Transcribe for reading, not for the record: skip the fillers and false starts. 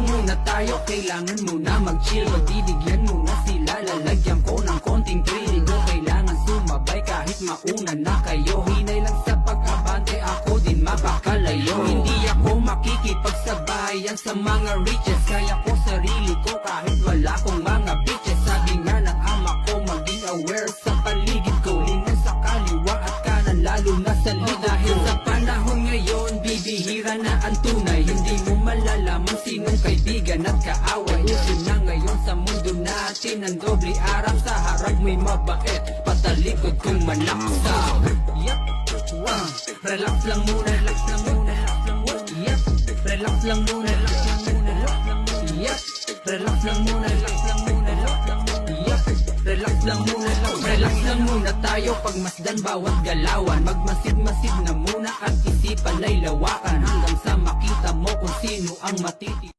muna tayo, kailangan muna mag-chill. Pagbibigyan muna sila, lalagyan ko ng konting thrill. Di ko kailangan sumabay kahit mauna na kayo. Hinay lang sa pag-abante, ako din mapakalayo. Hindi ako makikipagsabayan sa mga riches. Kaya ko sarili ko kahit wala kong mga bitches. Sabi nga ng ama ko, maging aware sa paligid ko. Lingan sa kaliwa at kanan, lalo na sa likod. Dahil sa panahon ngayon, bibihira na ang tunay. Hindi mo malalaman sinong kaibigan at kaaway. Uso na ngayon sa mundo natin ang doble arang. Sa harap may mabait, patalikod kung manaksa. Yup, relax lang muna, relax lang muna, relax lang muna. Yup, relax lang muna, relax lang muna, relax lang muna. Yup, relax lang muna, relax lang muna, relax lang muna. Yup, relax lang muna, relax lang muna tayo. Pagmasdan bawat galawan, magmasid-masid na muna at isipan ay lawakan. Hanggang sa makita mo kung sino ang matiti.